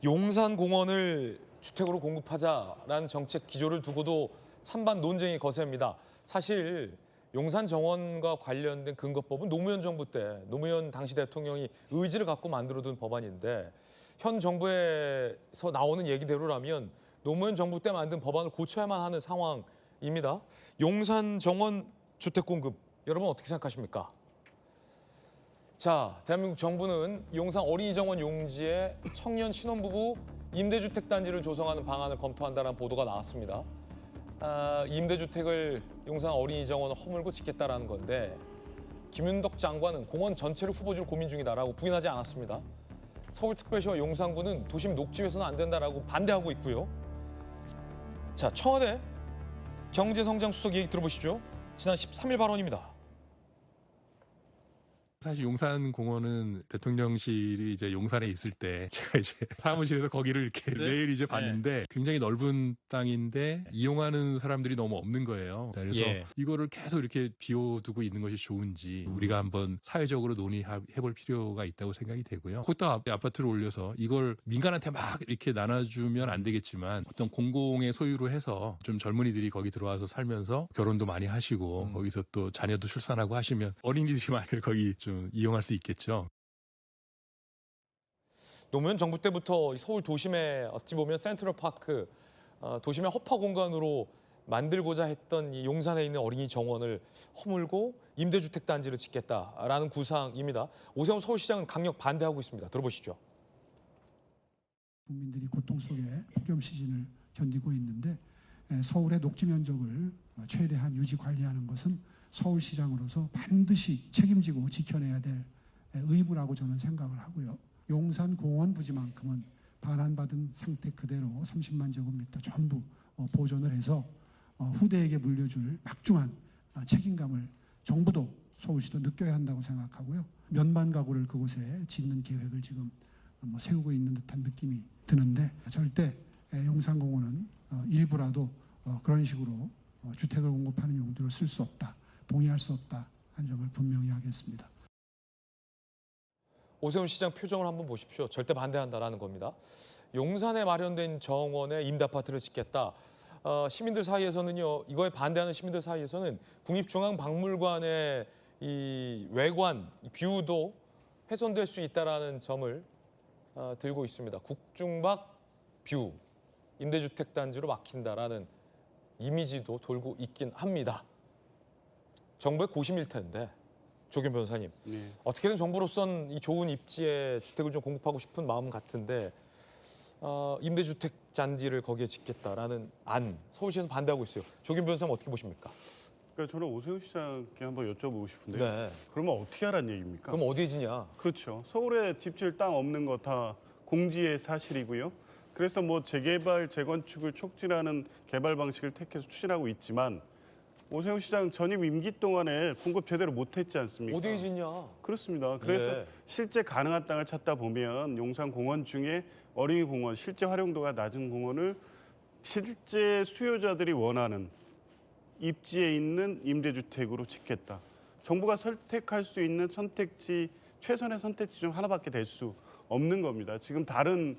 용산공원을 주택으로 공급하자라는 정책 기조를 두고도 찬반 논쟁이 거셉니다. 사실 용산정원과 관련된 근거법은 노무현 정부 때 노무현 당시 대통령이 의지를 갖고 만들어둔 법안인데 현 정부에서 나오는 얘기대로라면 노무현 정부 때 만든 법안을 고쳐야만 하는 상황입니다. 용산정원 주택 공급 여러분 어떻게 생각하십니까? 자, 대한민국 정부는 용산 어린이정원 용지에 청년 신혼부부 임대주택 단지를 조성하는 방안을 검토한다는 보도가 나왔습니다. 임대주택을 용산 어린이정원 허물고 짓겠다라는 건데 김윤덕 장관은 공원 전체를 후보지로 고민 중이다라고 부인하지 않았습니다. 서울특별시와 용산구는 도심 녹지에서는 안 된다라고 반대하고 있고요. 자, 청와대 경제성장수석 얘기 들어보시죠. 지난 13일 발언입니다. 사실 용산공원은 대통령실이 이제 용산에 있을 때 제가 이제 사무실에서 거기를 이렇게 매일 이제 봤는데 굉장히 넓은 땅인데 이용하는 사람들이 너무 없는 거예요. 그래서 이거를 계속 이렇게 비워두고 있는 것이 좋은지 우리가 한번 사회적으로 논의해볼 필요가 있다고 생각이 되고요. 거기다 아파트를 올려서 이걸 민간한테 막 이렇게 나눠주면 안 되겠지만 어떤 공공의 소유로 해서 좀 젊은이들이 거기 들어와서 살면서 결혼도 많이 하시고 거기서 또 자녀도 출산하고 하시면 어린이들이 많이 거기 좀 이용할 수 있겠죠. 노무현 정부 때부터 서울 도심에 어찌 보면 센트럴파크, 도심의 허파 공간으로 만들고자 했던 이 용산에 있는 어린이 정원을 허물고 임대주택 단지를 짓겠다라는 구상입니다. 오세훈 서울시장은 강력 반대하고 있습니다. 들어보시죠. 국민들이 고통 속에 폭염 시즌을 견디고 있는데 서울의 녹지 면적을 최대한 유지 관리하는 것은 서울시장으로서 반드시 책임지고 지켜내야 될 의무라고 저는 생각을 하고요. 용산공원 부지만큼은 반환받은 상태 그대로 30만 제곱미터 전부 보존을 해서 후대에게 물려줄 막중한 책임감을 정부도 서울시도 느껴야 한다고 생각하고요. 몇만 가구를 그곳에 짓는 계획을 지금 세우고 있는 듯한 느낌이 드는데 절대 용산공원은 일부라도 그런 식으로 주택을 공급하는 용도로 쓸 수 없다. 동의할 수 없다 한 점을 분명히 하겠습니다. 오세훈 시장 표정을 한번 보십시오. 절대 반대한다라는 겁니다. 용산에 마련된 정원에 임대아파트를 짓겠다. 시민들 사이에서는요. 이거에 반대하는 시민들 사이에서는 국립중앙박물관의 이 외관, 이 뷰도 훼손될 수 있다라는 점을 들고 있습니다. 국중박 뷰, 임대주택 단지로 막힌다라는 이미지도 돌고 있긴 합니다. 정부의 고심일 텐데 조경 변호사님 어떻게든 정부로선 이 좋은 입지에 주택을 좀 공급하고 싶은 마음 같은데 임대주택 단지를 거기에 짓겠다라는 안 서울시에서 반대하고 있어요. 조경 변호사님 어떻게 보십니까? 그러니까 저는 오세훈 시장께 한번 여쭤보고 싶은데요. 네. 그러면 어떻게 하라는 얘기입니까? 그럼 어디에 지냐? 그렇죠. 서울에 집질 땅 없는 거 다 공지의 사실이고요. 그래서 뭐 재개발, 재건축을 촉진하는 개발 방식을 택해서 추진하고 있지만 오세훈 시장 전임 임기 동안에 공급 제대로 못했지 않습니까? 어디에 짓냐? 그렇습니다. 그래서 실제 가능한 땅을 찾다 보면 용산공원 중에 어린이 공원, 실제 활용도가 낮은 공원을 실제 수요자들이 원하는 입지에 있는 임대주택으로 짓겠다. 정부가 선택할 수 있는 선택지, 최선의 선택지 중 하나밖에 될 수 없는 겁니다. 지금 다른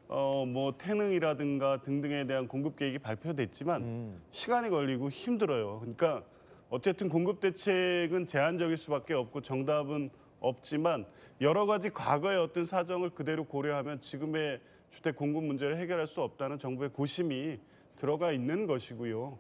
뭐 태능이라든가 등등에 대한 공급 계획이 발표됐지만 시간이 걸리고 힘들어요. 그러니까 어쨌든 공급 대책은 제한적일 수밖에 없고 정답은 없지만 여러 가지 과거의 어떤 사정을 그대로 고려하면 지금의 주택 공급 문제를 해결할 수 없다는 정부의 고심이 들어가 있는 것이고요.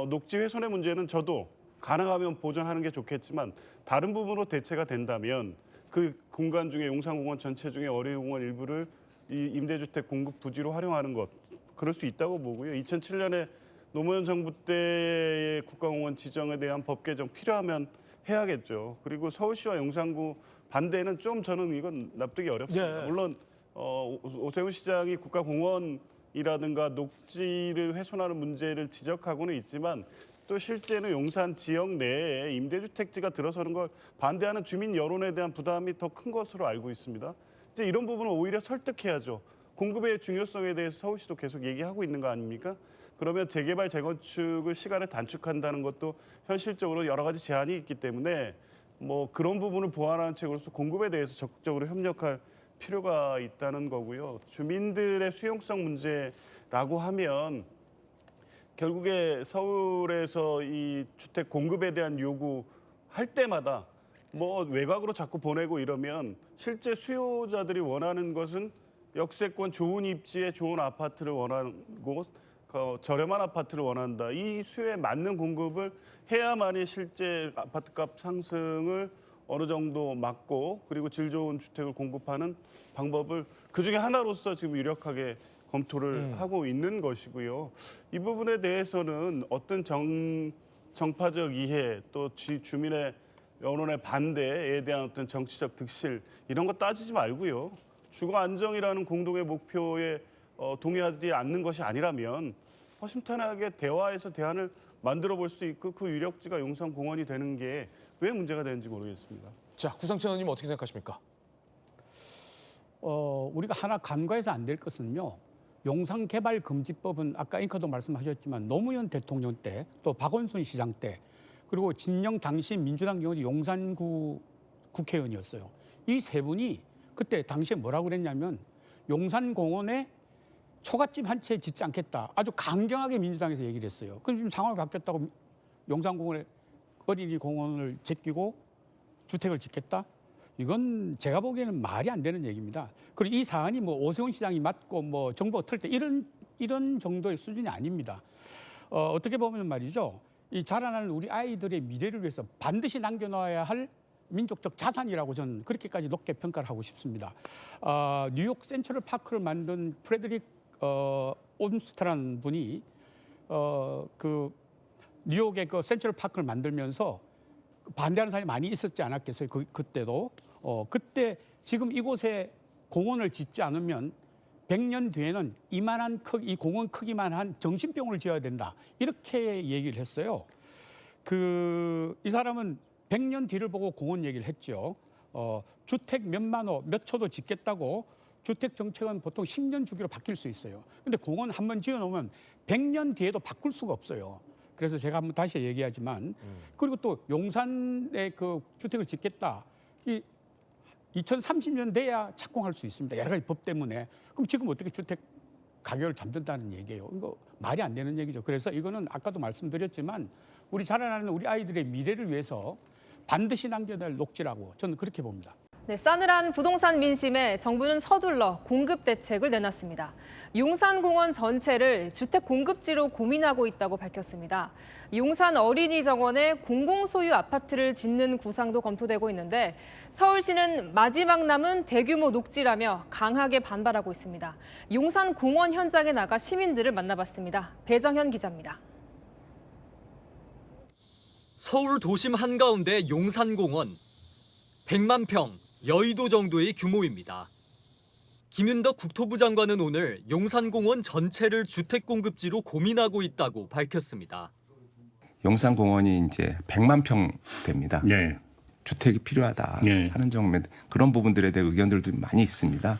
녹지 훼손의 문제는 저도 가능하면 보존하는 게 좋겠지만 다른 부분으로 대체가 된다면 그 공간 중에 용산공원 전체 중에 어린이공원 일부를 이 임대주택 공급 부지로 활용하는 것 그럴 수 있다고 보고요. 2007년에 노무현 정부 때의 국가공원 지정에 대한 법 개정 필요하면 해야겠죠. 그리고 서울시와 용산구 반대는 좀 저는 이건 납득이 어렵습니다. 물론 오세훈 시장이 국가공원이라든가 녹지를 훼손하는 문제를 지적하고는 있지만 또 실제는 용산 지역 내에 임대주택지가 들어서는 걸 반대하는 주민 여론에 대한 부담이 더 큰 것으로 알고 있습니다. 이제 이런 부분을 오히려 설득해야죠. 공급의 중요성에 대해서 서울시도 계속 얘기하고 있는 거 아닙니까? 그러면 재개발, 재건축을 시간을 단축한다는 것도 현실적으로 여러 가지 제한이 있기 때문에 뭐 그런 부분을 보완하는 책으로서 공급에 대해서 적극적으로 협력할 필요가 있다는 거고요. 주민들의 수용성 문제라고 하면 결국에 서울에서 이 주택 공급에 대한 요구할 때마다 뭐 외곽으로 자꾸 보내고 이러면 실제 수요자들이 원하는 것은 역세권 좋은 입지에 좋은 아파트를 원하고 저렴한 아파트를 원한다. 이 수요에 맞는 공급을 해야만이 실제 아파트값 상승을 어느 정도 막고 그리고 질 좋은 주택을 공급하는 방법을 그중에 하나로서 지금 유력하게 검토를 하고 있는 것이고요. 이 부분에 대해서는 어떤 정파적 이해 또 주민의 여론의 반대에 대한 어떤 정치적 득실 이런 거 따지지 말고요. 주거 안정이라는 공동의 목표에 동의하지 않는 것이 아니라면 허심탄회하게 대화해서 대안을 만들어 볼 수 있고 그 유력지가 용산공원이 되는 게 왜 문제가 되는지 모르겠습니다. 자, 구상천 의원님 어떻게 생각하십니까? 우리가 하나 간과해서 안 될 것은요. 용산개발금지법은 아까 앵커도 말씀하셨지만 노무현 대통령 때 또 박원순 시장 때 그리고 진영 당시 민주당 의원이 용산구 국회의원이었어요. 이 세 분이 그때 당시에 뭐라고 그랬냐면 용산공원에 초가집 한 채 짓지 않겠다. 아주 강경하게 민주당에서 얘기를 했어요. 그럼 지금 상황이 바뀌었다고 용산공원에 어린이 공원을 제끼고 주택을 짓겠다? 이건 제가 보기에는 말이 안 되는 얘기입니다. 그리고 이 사안이 뭐 오세훈 시장이 맡고 뭐 정부가 틀 때 이런 정도의 수준이 아닙니다. 어떻게 보면 말이죠. 이 자라나는 우리 아이들의 미래를 위해서 반드시 남겨놔야 할 민족적 자산이라고 저는 그렇게까지 높게 평가를 하고 싶습니다. 뉴욕 센트럴 파크를 만든 프레드릭 온스트라는 분이 그 뉴욕의 그 센트럴 파크를 만들면서 반대하는 사람이 많이 있었지 않았겠어요. 그때도 그때 지금 이곳에 공원을 짓지 않으면 100년 뒤에는 이만한 이 공원 크기만 한 정신병원을 지어야 된다. 이렇게 얘기를 했어요. 이 사람은 100년 뒤를 보고 공원 얘기를 했죠. 주택 몇만 호, 몇 초도 짓겠다고 주택 정책은 보통 10년 주기로 바뀔 수 있어요. 근데 공원 한번 지어놓으면 100년 뒤에도 바꿀 수가 없어요. 그래서 제가 한번 다시 얘기하지만 그리고 또 용산에 그 주택을 짓겠다. 2030년 돼야 착공할 수 있습니다. 여러 가지 법 때문에. 그럼 지금 어떻게 주택 가격을 잠든다는 얘기예요. 이거 말이 안 되는 얘기죠. 그래서 이거는 아까도 말씀드렸지만 우리 자라나는 우리 아이들의 미래를 위해서 반드시 남겨낼 녹지라고 저는 그렇게 봅니다. 네, 싸늘한 부동산 민심에 정부는 서둘러 공급 대책을 내놨습니다. 용산공원 전체를 주택 공급지로 고민하고 있다고 밝혔습니다. 용산 어린이 정원에 공공소유 아파트를 짓는 구상도 검토되고 있는데 서울시는 마지막 남은 대규모 녹지라며 강하게 반발하고 있습니다. 용산공원 현장에 나가 시민들을 만나봤습니다. 배정현 기자입니다. 서울 도심 한가운데 용산공원. 100만 평, 여의도 정도의 규모입니다. 김윤덕 국토부 장관은 오늘 용산공원 전체를 주택공급지로 고민하고 있다고 밝혔습니다. 용산공원이 이제 100만 평 됩니다. 네. 주택이 필요하다 네. 하는 정도면 그런 부분들에 대한 의견들도 많이 있습니다.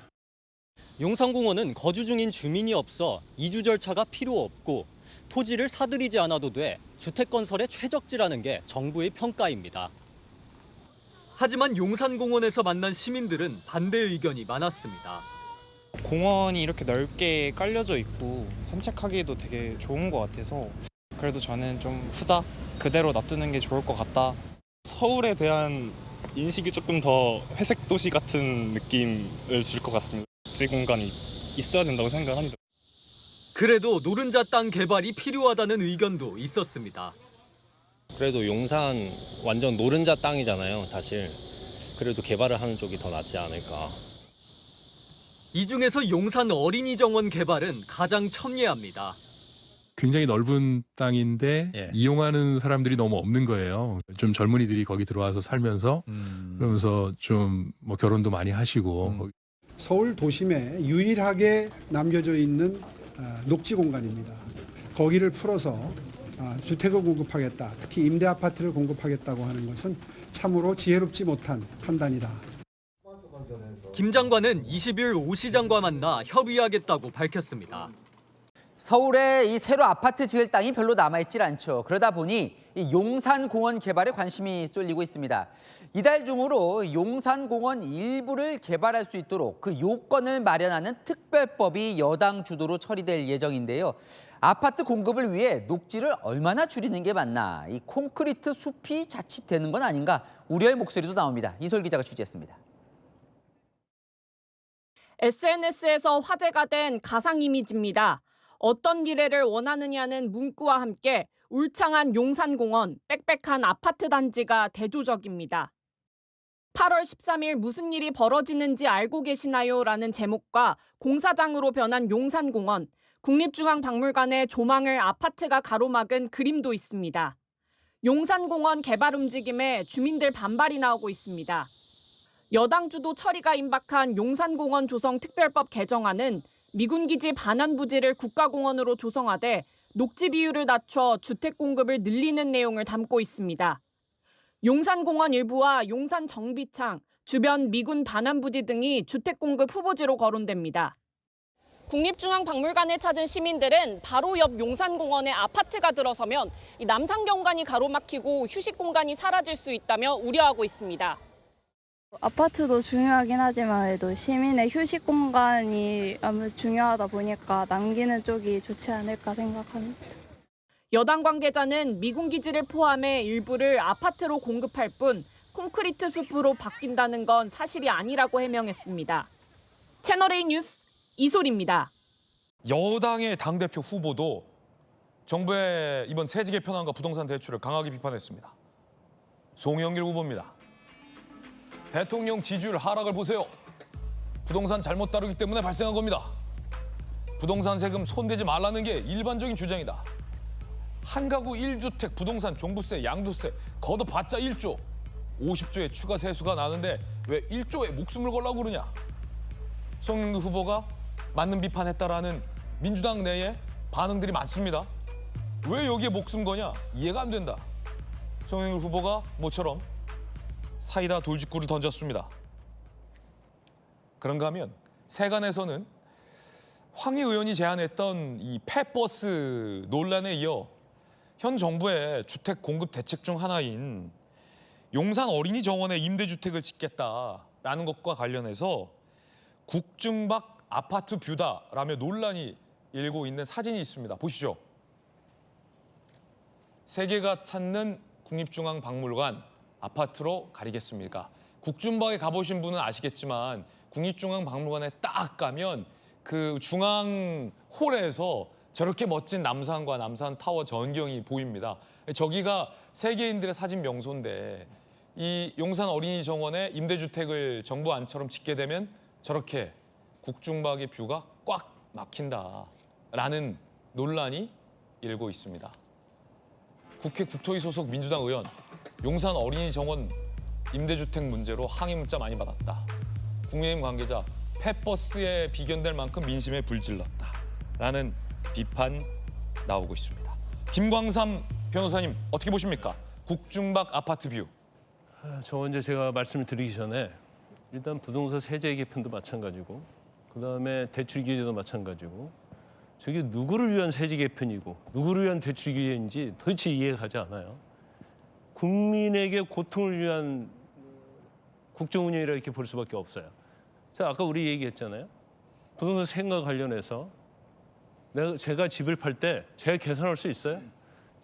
용산공원은 거주 중인 주민이 없어 이주 절차가 필요 없고 토지를 사들이지 않아도 돼 주택 건설에 최적지라는 게 정부의 평가입니다. 하지만 용산공원에서 만난 시민들은 반대 의견이 많았습니다. 공원이 이렇게 넓게 깔려져 있고 산책하기에도 되게 좋은 것 같아서 그래도 저는 좀 후자 그대로 놔두는 게 좋을 것 같다. 서울에 대한 인식이 조금 더 회색 도시 같은 느낌을 줄 것 같습니다. 녹지 공간이 있어야 된다고 생각합니다. 그래도 노른자 땅 개발이 필요하다는 의견도 있었습니다. 그래도 용산 완전 노른자 땅이잖아요, 사실. 그래도 개발을 하는 쪽이 더 낫지 않을까. 이 중에서 용산 어린이 정원 개발은 가장 첨예합니다. 굉장히 넓은 땅인데 이용하는 사람들이 너무 없는 거예요. 좀 젊은이들이 거기 들어와서 살면서 그러면서 좀 뭐 결혼도 많이 하시고 서울 도심에 유일하게 남겨져 있는 녹지 공간입니다. 거기를 풀어서 주택을 공급하겠다, 특히 임대 아파트를 공급하겠다고 하는 것은 참으로 지혜롭지 못한 판단이다. 김 장관은 20일 오 시장과 만나 협의하겠다고 밝혔습니다. 서울에 이 새로 아파트 지을 땅이 별로 남아있질 않죠. 그러다 보니 이 용산공원 개발에 관심이 쏠리고 있습니다. 이달 중으로 용산공원 일부를 개발할 수 있도록 그 요건을 마련하는 특별법이 여당 주도로 처리될 예정인데요. 아파트 공급을 위해 녹지를 얼마나 줄이는 게 맞나, 이 콘크리트 숲이 자칫되는 건 아닌가 우려의 목소리도 나옵니다. 이솔 기자가 취재했습니다. SNS에서 화제가 된 가상 이미지입니다. 어떤 미래를 원하느냐는 문구와 함께 울창한 용산공원, 빽빽한 아파트 단지가 대조적입니다. 8월 13일 무슨 일이 벌어지는지 알고 계시나요? 라는 제목과 공사장으로 변한 용산공원, 국립중앙박물관의 조망을 아파트가 가로막은 그림도 있습니다. 용산공원 개발 움직임에 주민들 반발이 나오고 있습니다. 여당 주도 처리가 임박한 용산공원 조성 특별법 개정안은 미군기지 반환 부지를 국가공원으로 조성하되 녹지 비율을 낮춰 주택 공급을 늘리는 내용을 담고 있습니다. 용산공원 일부와 용산 정비창, 주변 미군 반환 부지 등이 주택 공급 후보지로 거론됩니다. 국립중앙박물관을 찾은 시민들은 바로 옆 용산공원에 아파트가 들어서면 이 남산경관이 가로막히고 휴식 공간이 사라질 수 있다며 우려하고 있습니다. 아파트도 중요하긴 하지만 그래도 시민의 휴식 공간이 아무래도 중요하다 보니까 남기는 쪽이 좋지 않을까 생각합니다. 여당 관계자는 미군 기지를 포함해 일부를 아파트로 공급할 뿐 콘크리트 숲으로 바뀐다는 건 사실이 아니라고 해명했습니다. 채널A 뉴스 이솔입니다. 여당의 당대표 후보도 정부의 이번 세제 개편안과 부동산 대출을 강하게 비판했습니다. 송영길 후보입니다. 대통령 지지율 하락을 보세요. 부동산 잘못 다루기 때문에 발생한 겁니다. 부동산 세금 손대지 말라는 게 일반적인 주장이다. 한 가구 1주택 부동산 종부세, 양도세 걷어봤자 1조. 50조의 추가 세수가 나는데 왜 1조에 목숨을 걸라고 그러냐. 송영길 후보가 맞는 비판했다라는 민주당 내에 반응들이 많습니다. 왜 여기에 목숨 거냐? 이해가 안 된다. 송영길 후보가 모처럼 사이다 돌직구를 던졌습니다. 그런가 하면 세간에서는 황희 의원이 제안했던 이 폐버스 논란에 이어 현 정부의 주택 공급 대책 중 하나인 용산 어린이 정원에 임대주택을 짓겠다라는 것과 관련해서 국중박 아파트 뷰다라며 논란이 일고 있는 사진이 있습니다. 보시죠. 세계가 찾는 국립중앙박물관 아파트로 가리겠습니까? 국중박에 가보신 분은 아시겠지만 국립중앙박물관에 딱 가면 그 중앙 홀에서 저렇게 멋진 남산과 남산 타워 전경이 보입니다. 저기가 세계인들의 사진 명소인데 이 용산 어린이 정원에 임대주택을 정부 안처럼 짓게 되면 저렇게 국중박의 뷰가 꽉 막힌다라는 논란이 일고 있습니다. 국회 국토위 소속 민주당 의원, 용산 어린이 정원 임대주택 문제로 항의 문자 많이 받았다. 국민의힘 관계자, 폐버스에 비견될 만큼 민심에 불질렀다라는 비판 나오고 있습니다. 김광삼 변호사님 어떻게 보십니까? 국중박 아파트 뷰. 저 먼저 제가 말씀을 드리기 전에 일단 부동산 세제 개편도 마찬가지고 그다음에 대출 규제도 마찬가지고 저게 누구를 위한 세제 개편이고 누구를 위한 대출 규제인지 도대체 이해가 가지 않아요. 국민에게 고통을 위한 국정운영이라 이렇게 볼 수밖에 없어요. 자, 아까 우리 얘기했잖아요. 부동산 세금과 관련해서 제가 집을 팔 때 제가 계산할 수 있어요.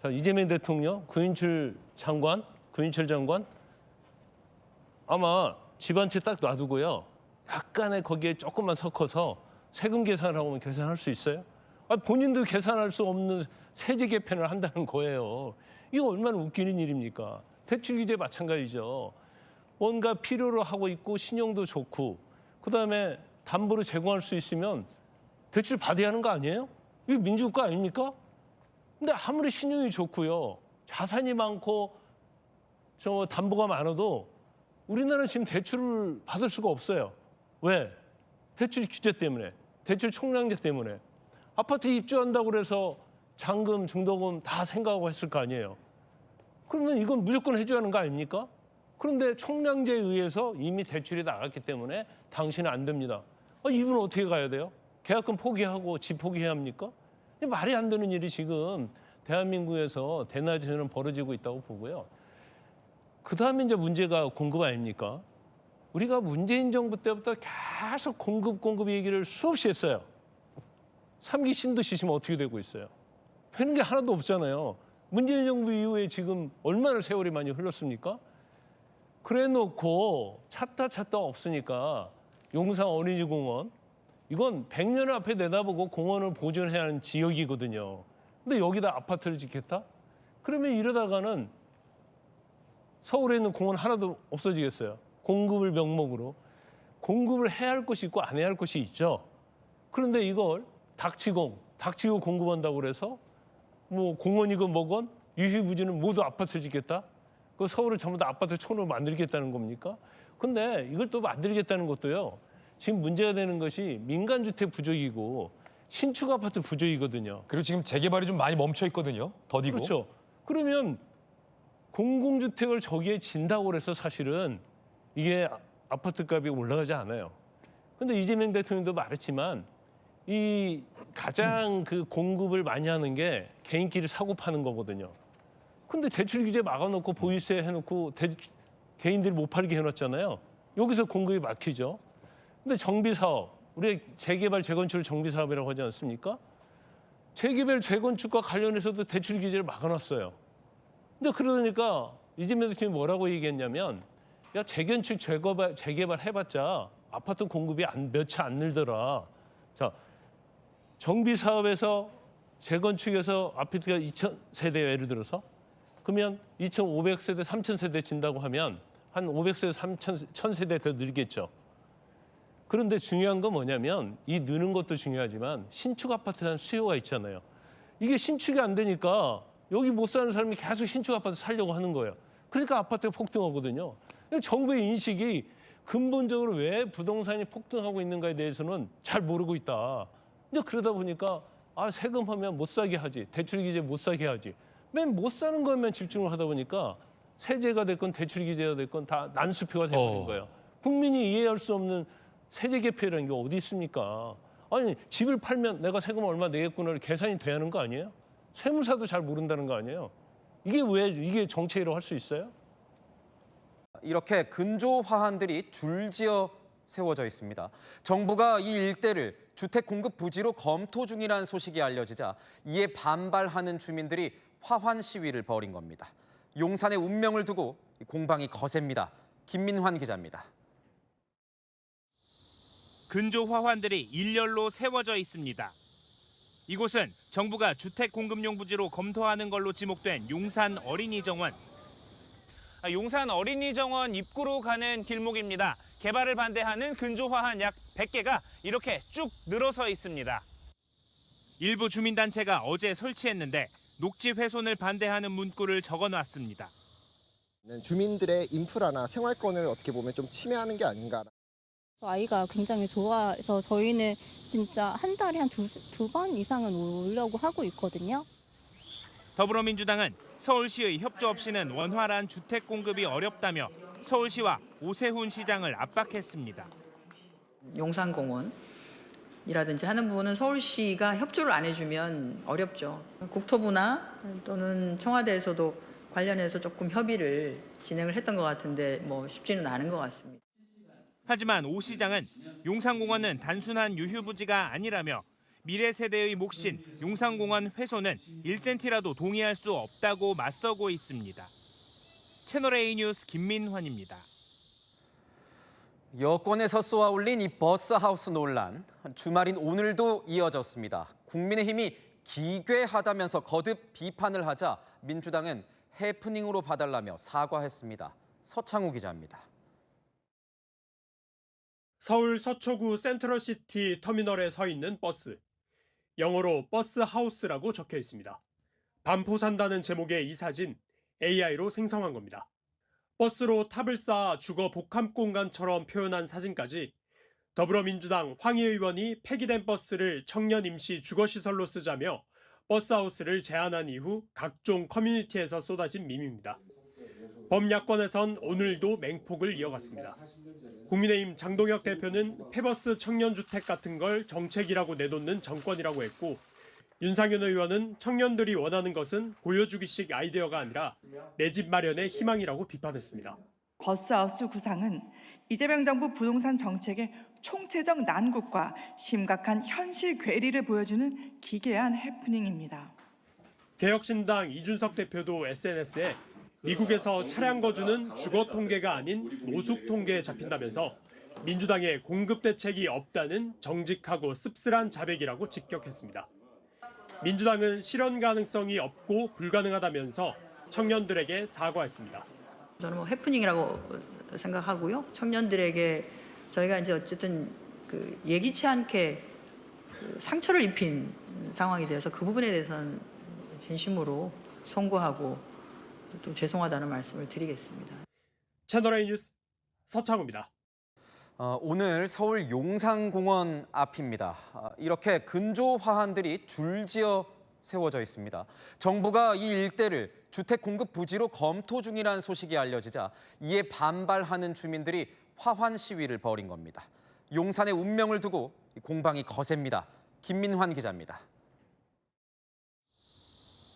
자, 이재명 대통령, 구인철 장관 아마 집 한 채 딱 놔두고요. 약간의 거기에 조금만 섞어서 세금 계산을 하고 계산할 수 있어요? 본인도 계산할 수 없는 세제 개편을 한다는 거예요. 이거 얼마나 웃기는 일입니까? 대출 규제 마찬가지죠. 뭔가 필요로 하고 있고 신용도 좋고 그다음에 담보로 제공할 수 있으면 대출 받아야 하는 거 아니에요? 이게 민주국가 아닙니까? 근데 아무리 신용이 좋고요. 자산이 많고 저 담보가 많아도 우리나라는 지금 대출을 받을 수가 없어요. 왜? 대출 규제 때문에, 대출 총량제 때문에. 아파트 입주한다고 그래서 잔금, 중도금 다 생각하고 했을 거 아니에요. 그러면 이건 무조건 해줘야 하는 거 아닙니까? 그런데 총량제에 의해서 이미 대출이 나갔기 때문에 당신은 안 됩니다. 이분은 어떻게 가야 돼요? 계약금 포기하고 집 포기해야 합니까? 말이 안 되는 일이 지금 대한민국에서 대낮에는 벌어지고 있다고 보고요. 그다음에 이제 문제가 공급 아닙니까? 우리가 문재인 정부 때부터 계속 공급 얘기를 수없이 했어요. 3기 신도시 어떻게 되고 있어요? 되는 게 하나도 없잖아요. 문재인 정부 이후에 지금 얼마나 세월이 많이 흘렀습니까? 그래 놓고 찾다 없으니까 용산 어린이공원 이건 100년을 앞에 내다보고 공원을 보존해야 하는 지역이거든요. 근데 여기다 아파트를 짓겠다? 그러면 이러다가는 서울에 있는 공원 하나도 없어지겠어요. 공급을 명목으로. 공급을 해야 할 것이 있고 안 해야 할 것이 있죠. 그런데 이걸 닥치고 공급한다고 그래서 뭐 공원이건 뭐건 유희부지는 모두 아파트를 짓겠다? 그 서울을 전부 다 아파트 촌으로 만들겠다는 겁니까? 근데 이걸 또 만들겠다는 것도요. 지금 문제가 되는 것이 민간주택 부족이고 신축 아파트 부족이거든요. 그리고 지금 재개발이 좀 많이 멈춰 있거든요. 더디고. 그렇죠. 그러면 공공주택을 저기에 진다고 해서 사실은 이게 아파트 값이 올라가지 않아요. 근데 이재명 대통령도 말했지만 이 가장 그 공급을 많이 하는 게 개인끼리 사고 파는 거거든요. 근데 대출 규제 막아놓고 보유세 해놓고 개인들이 못 팔게 해놨잖아요. 여기서 공급이 막히죠. 근데 정비사업, 우리 재개발, 재건축을 정비사업이라고 하지 않습니까? 재개발, 재건축과 관련해서도 대출 규제를 막아놨어요. 근데 그러니까 이재명 대통령이 뭐라고 얘기했냐면 야 재건축, 재개발 해봤자 아파트 공급이 몇 채 안 늘더라. 자, 정비사업에서 재건축에서 아파트가 2,000세대 예를 들어서 그러면 2,500세대, 3,000세대 진다고 하면 한 500세대, 1,000세대 더 늘겠죠. 그런데 중요한 건 뭐냐면 이 느는 것도 중요하지만 신축 아파트에 대한 수요가 있잖아요. 이게 신축이 안 되니까 여기 못 사는 사람이 계속 신축 아파트 살려고 하는 거예요. 그러니까 아파트가 폭등하거든요. 정부의 인식이 근본적으로 왜 부동산이 폭등하고 있는가에 대해서는 잘 모르고 있다. 근데 그러다 보니까 세금하면 못 사게 하지, 대출 규제 못 사게 하지. 맨 못 사는 것만 집중을 하다 보니까 세제가 됐건 대출 규제가 됐건 다 난수표가 되는 거예요. 국민이 이해할 수 없는 세제 개편이라는 게 어디 있습니까? 아니 집을 팔면 내가 세금 얼마 내겠구나를 계산이 돼야 하는 거 아니에요? 세무사도 잘 모른다는 거 아니에요? 이게 왜 이게 정책이라고 할 수 있어요? 이렇게 근조 화환들이 줄지어 세워져 있습니다. 정부가 이 일대를 주택 공급 부지로 검토 중이라는 소식이 알려지자 이에 반발하는 주민들이 화환 시위를 벌인 겁니다. 용산의 운명을 두고 공방이 거셉니다. 김민환 기자입니다. 근조 화환들이 일렬로 세워져 있습니다. 이곳은 정부가 주택 공급용 부지로 검토하는 걸로 지목된 용산 어린이정원. 용산 어린이정원 입구로 가는 길목입니다. 개발을 반대하는 근조 화환 약 100개가 이렇게 쭉 늘어서 있습니다. 일부 주민단체가 어제 설치했는데 녹지 훼손을 반대하는 문구를 적어놨습니다. 주민들의 인프라나 생활권을 어떻게 보면 좀 침해하는 게 아닌가. 아이가 굉장히 좋아해서 저희는 진짜 한 달에 한 두 번 이상은 오려고 하고 있거든요. 더불어민주당은 서울시의 협조 없이는 원활한 주택 공급이 어렵다며 서울시와 오세훈 시장을 압박했습니다. 용산공원이라든지 하는 부분은 서울시가 협조를 안 해주면 어렵죠. 국토부나 또는 청와대에서도 관련해서 조금 협의를 진행을 했던 것 같은데 쉽지는 않은 것 같습니다. 하지만 오 시장은 용산공원은 단순한 유휴부지가 아니라며 미래 세대의 몫인 용산공원 훼손은 1cm라도 동의할 수 없다고 맞서고 있습니다. 채널A 뉴스 김민환입니다. 여권에서 쏘아올린 이 버스하우스 논란, 주말인 오늘도 이어졌습니다. 국민의힘이 기괴하다면서 거듭 비판을 하자 민주당은 해프닝으로 봐달라며 사과했습니다. 서창우 기자입니다. 서울 서초구 센트럴시티 터미널에 서 있는 버스. 영어로 버스 하우스라고 적혀 있습니다. 반포 산다는 제목의 이 사진 AI로 생성한 겁니다. 버스로 탑을 쌓아 주거 복합 공간처럼 표현한 사진까지 더불어민주당 황희 의원이 폐기된 버스를 청년 임시 주거시설로 쓰자며 버스하우스를 제안한 이후 각종 커뮤니티에서 쏟아진 밈입니다. 범야권에선 오늘도 맹폭을 이어갔습니다. 국민의힘 장동혁 대표는 폐버스 청년주택 같은 걸 정책이라고 내놓는 정권이라고 했고 윤상현 의원은 청년들이 원하는 것은 보여주기식 아이디어가 아니라 내 집 마련의 희망이라고 비판했습니다. 버스하우스 구상은 이재명 정부 부동산 정책의 총체적 난국과 심각한 현실 괴리를 보여주는 기괴한 해프닝입니다. 개혁신당 이준석 대표도 SNS에 미국에서 차량 거주는 주거 통계가 아닌 노숙 통계에 잡힌다면서 민주당의 공급 대책이 없다는 정직하고 씁쓸한 자백이라고 직격했습니다. 민주당은 실현 가능성이 없고 불가능하다면서 청년들에게 사과했습니다. 저는 뭐 해프닝이라고 생각하고요. 청년들에게 저희가 이제 어쨌든 그 예기치 않게 상처를 입힌 상황이 되어서 그 부분에 대해서는 진심으로 송구하고 또 죄송하다는 말씀을 드리겠습니다. 채널A 뉴스 서창우입니다. 오늘 서울 용산공원 앞입니다. 이렇게 근조 화환들이 줄지어 세워져 있습니다. 정부가 이 일대를 주택 공급 부지로 검토 중이라는 소식이 알려지자 이에 반발하는 주민들이 화환 시위를 벌인 겁니다. 용산의 운명을 두고 공방이 거셉니다. 김민환 기자입니다.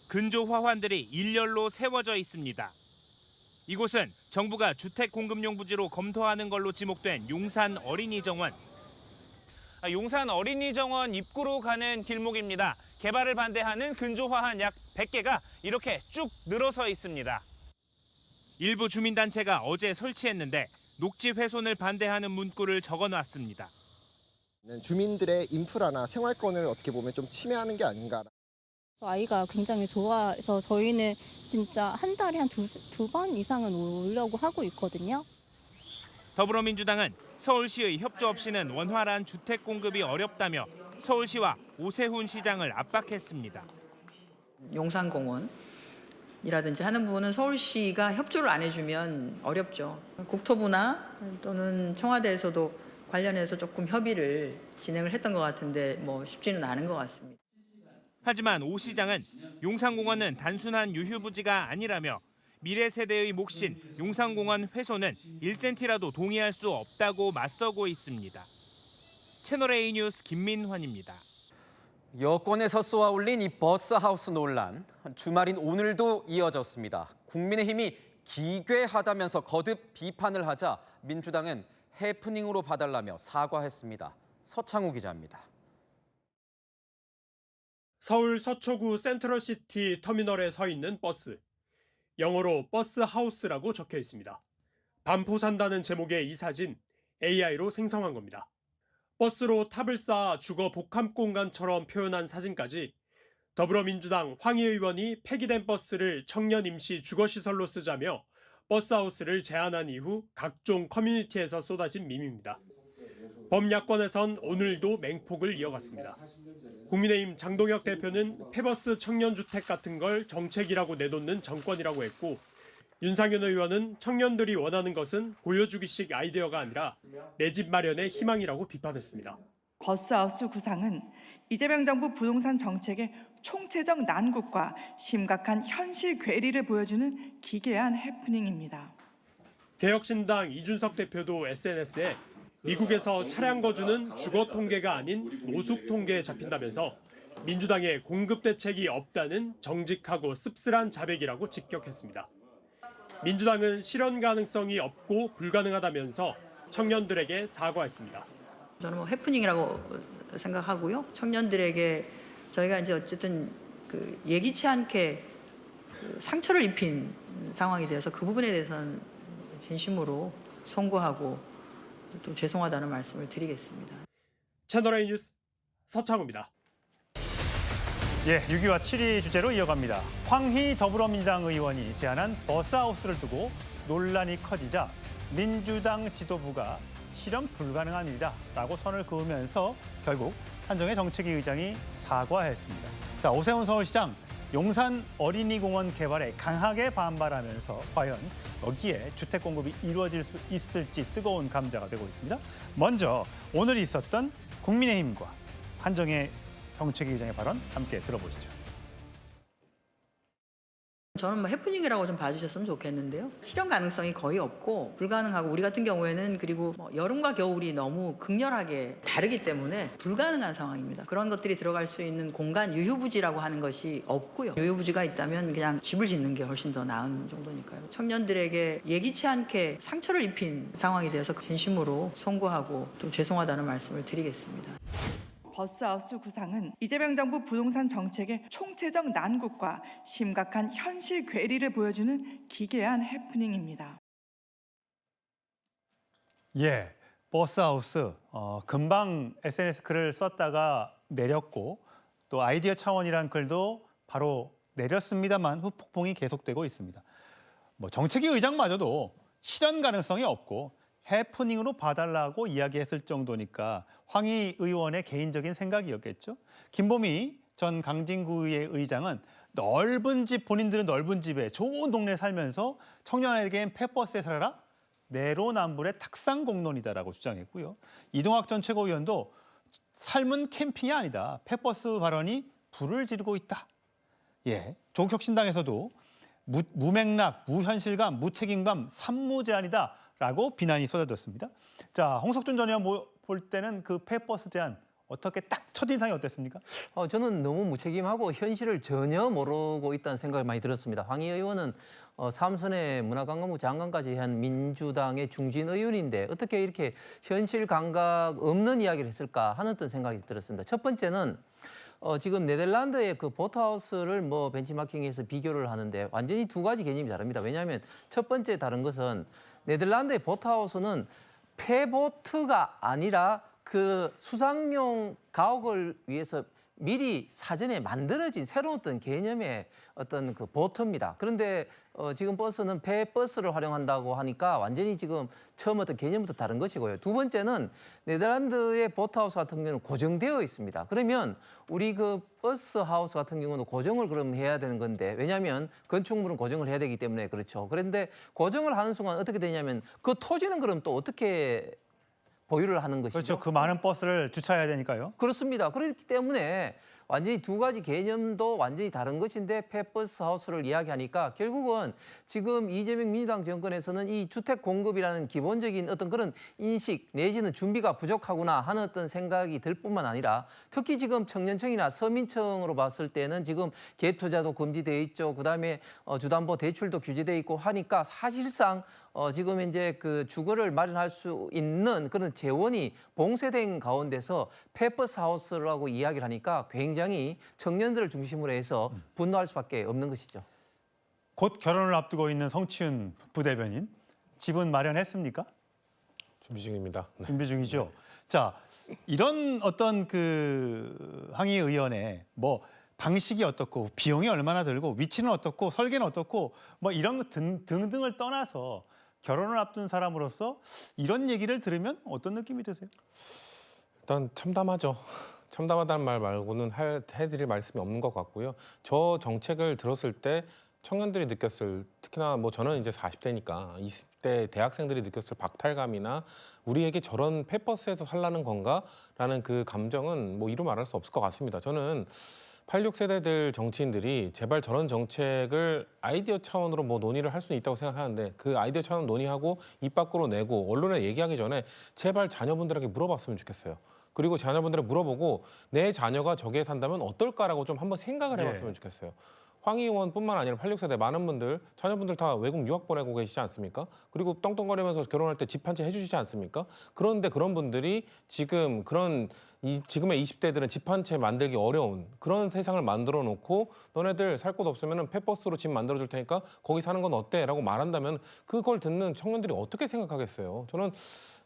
근조 화환들이 일렬로 세워져 있습니다. 이곳은 정부가 주택 공급용 부지로 검토하는 걸로 지목된 용산 어린이정원. 용산 어린이정원 입구로 가는 길목입니다. 개발을 반대하는 근조 화환 약 100개가 이렇게 쭉 늘어서 있습니다. 일부 주민단체가 어제 설치했는데 녹지 훼손을 반대하는 문구를 적어놨습니다. 주민들의 인프라나 생활권을 어떻게 보면 좀 침해하는 게 아닌가. 아이가 굉장히 좋아해서 저희는 진짜 한 달에 한 두 번 이상은 오려고 하고 있거든요. 더불어민주당은 서울시의 협조 없이는 원활한 주택 공급이 어렵다며 서울시와 오세훈 시장을 압박했습니다. 용산공원이라든지 하는 부분은 서울시가 협조를 안 해주면 어렵죠. 국토부나 또는 청와대에서도 관련해서 조금 협의를 진행을 했던 것 같은데 뭐 쉽지는 않은 것 같습니다. 하지만 오 시장은 용산공원은 단순한 유휴부지가 아니라며 미래 세대의 몫인 용산공원 훼손은 1cm라도 동의할 수 없다고 맞서고 있습니다. 채널A 뉴스 김민환입니다. 여권에서 쏘아올린 이 버스하우스 논란, 주말인 오늘도 이어졌습니다. 국민의힘이 기괴하다면서 거듭 비판을 하자 민주당은 해프닝으로 봐달라며 사과했습니다. 서창우 기자입니다. 서울 서초구 센트럴시티 터미널에 서 있는 버스. 영어로 버스 하우스라고 적혀 있습니다. 반포 산다는 제목의 이 사진 AI로 생성한 겁니다. 버스로 탑을 쌓아 주거 복합 공간처럼 표현한 사진까지 더불어민주당 황희 의원이 폐기된 버스를 청년 임시 주거시설로 쓰자며 버스하우스를 제안한 이후 각종 커뮤니티에서 쏟아진 밈입니다. 범야권에선 오늘도 맹폭을 이어갔습니다. 국민의힘 장동혁 대표는 폐버스 청년주택 같은 걸 정책이라고 내놓는 정권이라고 했고, 윤상현 의원은 청년들이 원하는 것은 보여주기식 아이디어가 아니라 내 집 마련의 희망이라고 비판했습니다. 버스하우스 구상은 이재명 정부 부동산 정책의 총체적 난국과 심각한 현실 괴리를 보여주는 기괴한 해프닝입니다. 개혁신당 이준석 대표도 SNS에 미국에서 차량 거주는 주거 통계가 아닌 노숙 통계에 잡힌다면서 민주당의 공급 대책이 없다는 정직하고 씁쓸한 자백이라고 직격했습니다. 민주당은 실현 가능성이 없고 불가능하다면서 청년들에게 사과했습니다. 저는 뭐 해프닝이라고 생각하고요. 청년들에게 저희가 이제 어쨌든 그 예기치 않게 상처를 입힌 상황이 되어서 그 부분에 대해서는 진심으로 송구하고 또 죄송하다는 말씀을 드리겠습니다. 채널A 뉴스 서창우입니다. 예, 6위와 7위 주제로 이어갑니다. 황희 더불어민주당 의원이 제안한 버스하우스를 두고 논란이 커지자 민주당 지도부가 실현 불가능한 일이다라고 선을 그으면서 결국 한정혜 정책위 의장이 사과했습니다. 자, 오세훈 서울시장 용산 어린이공원 개발에 강하게 반발하면서 과연 여기에 주택 공급이 이루어질 수 있을지 뜨거운 감자가 되고 있습니다. 먼저 오늘 있었던 국민의힘과 한정혜 정책위 의장의 발언 함께 들어보시죠. 저는 뭐 해프닝이라고 좀 봐주셨으면 좋겠는데요. 실현 가능성이 거의 없고 불가능하고 우리 같은 경우에는 그리고 뭐 여름과 겨울이 너무 극렬하게 다르기 때문에 불가능한 상황입니다. 그런 것들이 들어갈 수 있는 공간 유휴부지라고 하는 것이 없고요. 유휴부지가 있다면 그냥 집을 짓는 게 훨씬 더 나은 정도니까요. 청년들에게 예기치 않게 상처를 입힌 상황이 되어서 진심으로 송구하고 또 죄송하다는 말씀을 드리겠습니다. 버스하우스 구상은 이재명 정부 부동산 정책의 총체적 난국과 심각한 현실 괴리를 보여주는 기괴한 해프닝입니다. 예, 버스하우스 금방 SNS 글을 썼다가 내렸고 또 아이디어 차원이란 글도 바로 내렸습니다만 후폭풍이 계속되고 있습니다. 뭐 정책위 의장마저도 실현 가능성이 없고 해프닝으로 봐달라고 이야기했을 정도니까 황희 의원의 개인적인 생각이었겠죠. 김보미 전 강진구의 의장은 넓은 집, 본인들은 넓은 집에 좋은 동네에 살면서 청년에겐 폐버스에 살아라? 내로남불의 탁상공론이다라고 주장했고요. 이동학 전 최고위원도 삶은 캠핑이 아니다. 폐버스 발언이 불을 지르고 있다. 예, 조국혁신당에서도 무맥락, 무현실감, 무책임감, 산무제한이다라고 비난이 쏟아졌습니다. 자, 홍석준 전 의원 볼 때는 그 폐버스 제한 어떻게 딱 첫인상이 어땠습니까? 저는 너무 무책임하고 현실을 전혀 모르고 있다는 생각이 많이 들었습니다. 황희 의원은 삼선의 문화관광부 장관까지 한 민주당의 중진 의원인데 어떻게 이렇게 현실 감각 없는 이야기를 했을까 하는 어떤 생각이 들었습니다. 첫 번째는 지금 네덜란드의 그 보트하우스를 뭐 벤치마킹해서 비교를 하는데 완전히 두 가지 개념이 다릅니다. 왜냐하면 첫 번째 다른 것은 네덜란드의 보트하우스는 폐보트가 아니라 그 수상용 가옥을 위해서 미리 사전에 만들어진 새로운 어떤 개념의 어떤 그 보트입니다. 그런데 지금 버스는 폐버스를 활용한다고 하니까 완전히 지금 처음 어떤 개념부터 다른 것이고요. 두 번째는 네덜란드의 보트하우스 같은 경우는 고정되어 있습니다. 그러면 우리 그 버스 하우스 같은 경우는 고정을 그럼 해야 되는 건데 왜냐하면 건축물은 고정을 해야 되기 때문에 그렇죠. 그런데 고정을 하는 순간 어떻게 되냐면 그 토지는 그럼 또 어떻게 보유를 하는 것이죠. 그렇죠. 그 많은 버스를 주차해야 되니까요. 그렇습니다. 그렇기 때문에 완전히 두 가지 개념도 완전히 다른 것인데 폐버스 하우스를 이야기하니까 결국은 지금 이재명 민주당 정권에서는 이 주택 공급이라는 기본적인 어떤 그런 인식 내지는 준비가 부족하구나 하는 어떤 생각이 들 뿐만 아니라 특히 지금 청년청이나 서민청으로 봤을 때는 지금 갭 투자도 금지돼 있죠. 그다음에 주담보 대출도 규제돼 있고 하니까 사실상 지금 이제 그 주거를 마련할 수 있는 그런 재원이 봉쇄된 가운데서 폐버스 하우스라고 이야기를 하니까 굉장히 청년들을 중심으로 해서 분노할 수밖에 없는 것이죠. 곧 결혼을 앞두고 있는 성치훈 부대변인, 집은 마련했습니까? 준비 중입니다. 네. 준비 중이죠. 자, 이런 어떤 그 항의 의원의 뭐 방식이 어떻고 비용이 얼마나 들고 위치는 어떻고 설계는 어떻고 뭐 이런 것 등등을 떠나서 결혼을 앞둔 사람으로서 이런 얘기를 들으면 어떤 느낌이 드세요? 일단 참담하죠. 참담하다는 말 말고는 해드릴 말씀이 없는 것 같고요. 저 정책을 들었을 때 청년들이 느꼈을, 특히나 뭐 저는 이제 40대니까 20대 대학생들이 느꼈을 박탈감이나 우리에게 저런 폐버스에서 살라는 건가라는 그 감정은 뭐 이루 말할 수 없을 것 같습니다. 저는 86세대들 정치인들이 제발 저런 정책을 아이디어 차원으로 뭐 논의를 할 수는 있다고 생각하는데 그 아이디어 차원 논의하고 입 밖으로 내고 언론에 얘기하기 전에 제발 자녀분들에게 물어봤으면 좋겠어요. 그리고 자녀분들에게 물어보고 내 자녀가 저기에 산다면 어떨까라고 좀 한번 생각을 해봤으면 좋겠어요. 황희 의원뿐만 아니라 86세대 많은 분들, 자녀분들 다 외국 유학 보내고 계시지 않습니까? 그리고 떵떵거리면서 결혼할 때 집 한 채 해주시지 않습니까? 그런데 그런 분들이 지금 지금의 20대들은 집 한 채 만들기 어려운 그런 세상을 만들어 놓고 너네들 살 곳 없으면 폐버스로 집 만들어 줄 테니까 거기 사는 건 어때? 라고 말한다면 그걸 듣는 청년들이 어떻게 생각하겠어요? 저는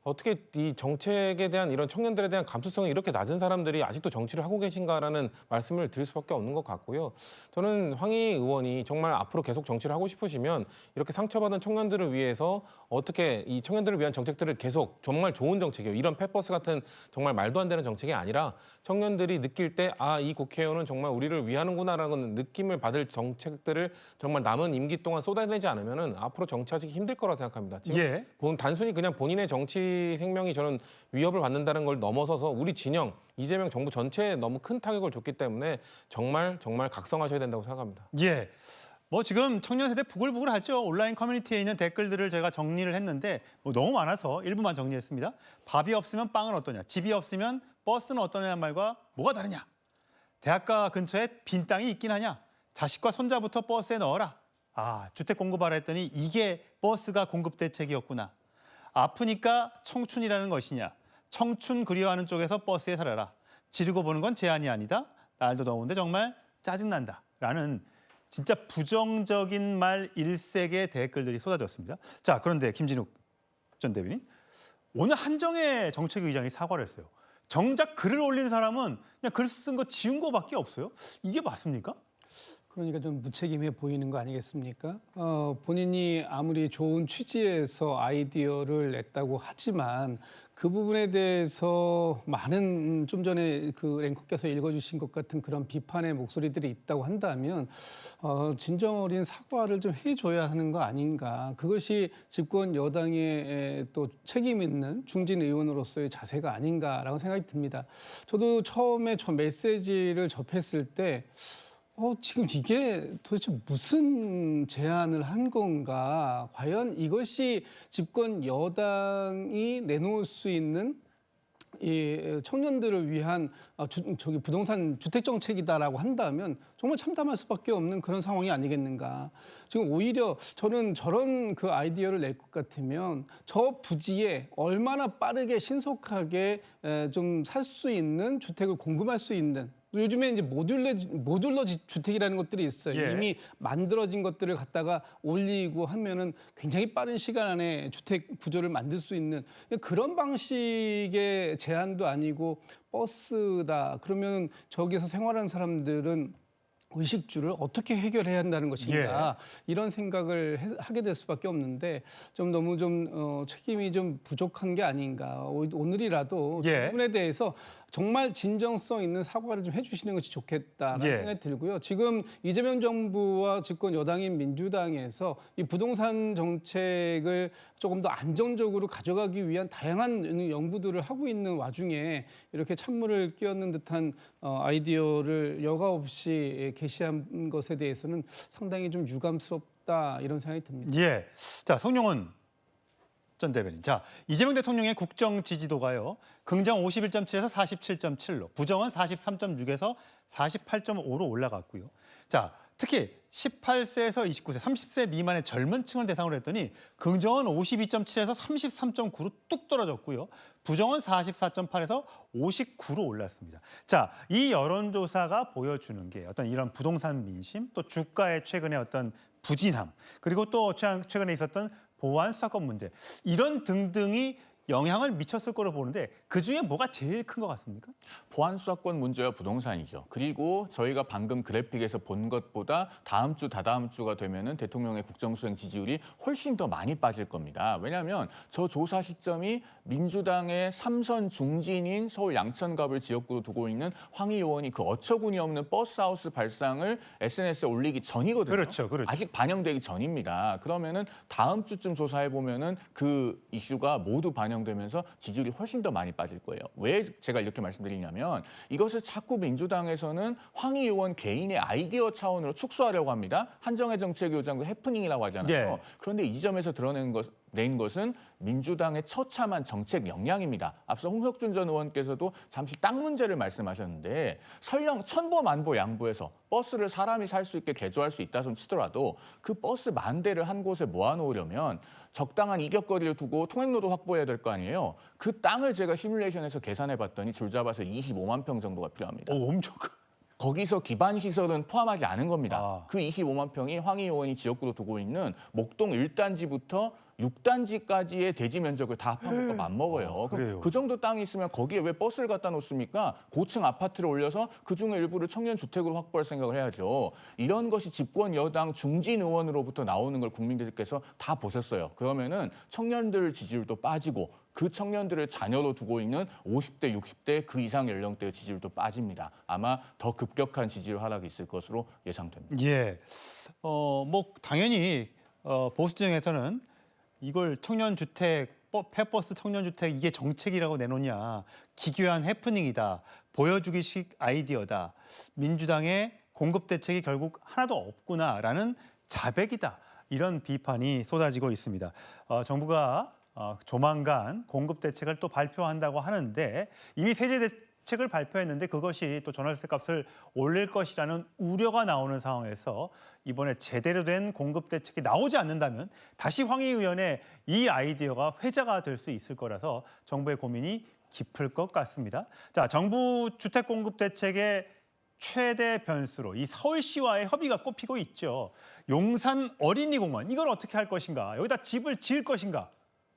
어떻게 이 정책에 대한 이런 청년들에 대한 감수성이 이렇게 낮은 사람들이 아직도 정치를 하고 계신가라는 말씀을 드릴 수밖에 없는 것 같고요. 저는 황희 의원이 정말 앞으로 계속 정치를 하고 싶으시면 이렇게 상처받은 청년들을 위해서 어떻게 이 청년들을 위한 정책들을 계속 정말 좋은 정책이에요. 이런 폐버스 같은 정말 말도 안 되는 정책이 아니라 청년들이 느낄 때 아, 이 국회의원은 정말 우리를 위하는구나라는 느낌을 받을 정책들을 정말 남은 임기 동안 쏟아내지 않으면 앞으로 정치하기 힘들 거라 생각합니다. 지금 단순히 그냥 본인의 정치 생명이 저는 위협을 받는다는 걸 넘어서서 우리 진영, 이재명 정부 전체에 너무 큰 타격을 줬기 때문에 정말 각성하셔야 된다고 생각합니다. 예, 뭐 지금 청년 세대 부글부글하죠. 온라인 커뮤니티에 있는 댓글들을 제가 정리를 했는데 뭐 너무 많아서 일부만 정리했습니다. 밥이 없으면 빵은 어떠냐, 집이 없으면 버스는 어떠냐는 말과 뭐가 다르냐, 대학가 근처에 빈 땅이 있긴 하냐, 자식과 손자부터 버스에 넣어라. 아, 주택 공급하라 했더니 이게 버스가 공급 대책이었구나. 아프니까 청춘이라는 것이냐, 청춘 그리워하는 쪽에서 버스에 살아라. 지르고 보는 건 제한이 아니다. 날도 더운데 정말 짜증난다. 라는 진짜 부정적인 말 일색의 댓글들이 쏟아졌습니다. 자, 그런데 김진욱 전 대변인, 오늘 한정혜 정책위의장이 사과를 했어요. 정작 글을 올린 사람은 그냥 글 쓴 거 지운 거밖에 없어요. 이게 맞습니까? 그러니까 좀 무책임해 보이는 거 아니겠습니까? 본인이 아무리 좋은 취지에서 아이디어를 냈다고 하지만 그 부분에 대해서 많은 좀 전에 그 앵커께서 읽어주신 것 같은 그런 비판의 목소리들이 있다고 한다면 진정 어린 사과를 좀 해줘야 하는 거 아닌가. 그것이 집권 여당의 또 책임 있는 중진 의원으로서의 자세가 아닌가라고 생각이 듭니다. 저도 처음에 저 메시지를 접했을 때 지금 이게 도대체 무슨 제안을 한 건가? 과연 이것이 집권 여당이 내놓을 수 있는 이 청년들을 위한 부동산 주택 정책이다라고 한다면 정말 참담할 수밖에 없는 그런 상황이 아니겠는가. 지금 오히려 저는 저런 그 아이디어를 낼 것 같으면 저 부지에 얼마나 빠르게 신속하게 좀 살 수 있는 주택을 공급할 수 있는, 요즘에 이제 모듈러 주택이라는 것들이 있어요. 예. 이미 만들어진 것들을 갖다가 올리고 하면은 굉장히 빠른 시간 안에 주택 구조를 만들 수 있는 그런 방식의 제안도 아니고 버스다. 그러면 저기서 생활하는 사람들은 의식주를 어떻게 해결해야 한다는 것인가, 이런 생각을 하게 될 수밖에 없는데 좀 너무 책임이 좀 부족한 게 아닌가. 오늘이라도 그 부분에 대해서 정말 진정성 있는 사과를 좀 해주시는 것이 좋겠다라는 생각이 들고요. 지금 이재명 정부와 집권 여당인 민주당에서 이 부동산 정책을 조금 더 안정적으로 가져가기 위한 다양한 연구들을 하고 있는 와중에 이렇게 찬물을 끼얹는 듯한 아이디어를 여과 없이 게시한 것에 대해서는 상당히 좀 유감스럽다, 이런 생각이 듭니다. 예. 자, 송영훈 전 대변인. 자, 이재명 대통령의 국정 지지도가요, 긍정 51.7에서 47.7로, 부정은 43.6에서 48.5로 올라갔고요. 자, 특히 18세에서 29세, 30세 미만의 젊은 층을 대상으로 했더니 긍정은 52.7에서 33.9로 뚝 떨어졌고요. 부정은 44.8에서 59로 올랐습니다. 자, 이 여론조사가 보여주는 게 어떤 이런 부동산 민심, 또 주가의 최근의 어떤 부진함, 그리고 또 최근에 있었던 보안 수사권 문제, 이런 등등이 영향을 미쳤을 거로 보는데 그중에 뭐가 제일 큰 것 같습니까? 보안 수사권 문제와 부동산이죠. 그리고 저희가 방금 그래픽에서 본 것보다 다음 주, 다다음 주가 되면은 대통령의 국정수행 지지율이 훨씬 더 많이 빠질 겁니다. 왜냐하면 저 조사 시점이 민주당의 3선 중진인 서울 양천갑을 지역구로 두고 있는 황희 의원이 그 어처구니 없는 버스하우스 발상을 SNS에 올리기 전이거든요. 그렇죠. 아직 반영되기 전입니다. 그러면은 다음 주쯤 조사해 보면은 그 이슈가 모두 반영되면서 지지율이 훨씬 더 많이 빠질 거예요. 왜 제가 이렇게 말씀드리냐면 이것을 자꾸 민주당에서는 황희 의원 개인의 아이디어 차원으로 축소하려고 합니다. 한정혜 정책위원장도 해프닝이라고 하잖아요. 그런데 이 지점에서 낸 것은 민주당의 처참한 정책 역량입니다. 앞서 홍석준 전 의원께서도 잠시 땅 문제를 말씀하셨는데 설령 천보만보 양보해서 버스를 사람이 살 수 있게 개조할 수 있다 손 치더라도 그 버스 만 대를 한 곳에 모아놓으려면 적당한 이격거리를 두고 통행로도 확보해야 될 거 아니에요. 그 땅을 제가 시뮬레이션에서 계산해봤더니 줄 잡아서 25만 평 정도가 필요합니다. 엄청 거기서 기반 시설은 포함하지 않은 겁니다. 그 25만 평이 황희 의원이 지역구로 두고 있는 목동 1단지부터 6단지까지의 대지 면적을 다 합하면 또 맞먹어요. 그럼 그 정도 땅이 있으면 거기에 왜 버스를 갖다 놓습니까? 고층 아파트를 올려서 그중에 일부를 청년 주택으로 확보할 생각을 해야죠. 이런 것이 집권 여당 중진 의원으로부터 나오는 걸 국민들께서 다 보셨어요. 그러면은 청년들 지지율도 빠지고 그 청년들을 자녀로 두고 있는 50대, 60대 그 이상 연령대의 지지율도 빠집니다. 아마 더 급격한 지지율 하락이 있을 것으로 예상됩니다. 예, 뭐 당연히 보수층에서는 이걸 청년주택, 폐버스 청년주택 이게 정책이라고 내놓냐, 기괴한 해프닝이다, 보여주기식 아이디어다, 민주당의 공급 대책이 결국 하나도 없구나라는 자백이다. 이런 비판이 쏟아지고 있습니다. 정부가 조만간 공급 대책을 또 발표한다고 하는데 이미 세제 대책을 발표했는데 그것이 또 전월세 값을 올릴 것이라는 우려가 나오는 상황에서 이번에 제대로 된 공급 대책이 나오지 않는다면 다시 황희의원의 이 아이디어가 회자가 될 수 있을 거라서 정부의 고민이 깊을 것 같습니다. 자, 정부 주택 공급 대책의 최대 변수로 이 서울시와의 협의가 꼽히고 있죠. 용산 어린이공원 이걸 어떻게 할 것인가? 여기다 집을 지을 것인가?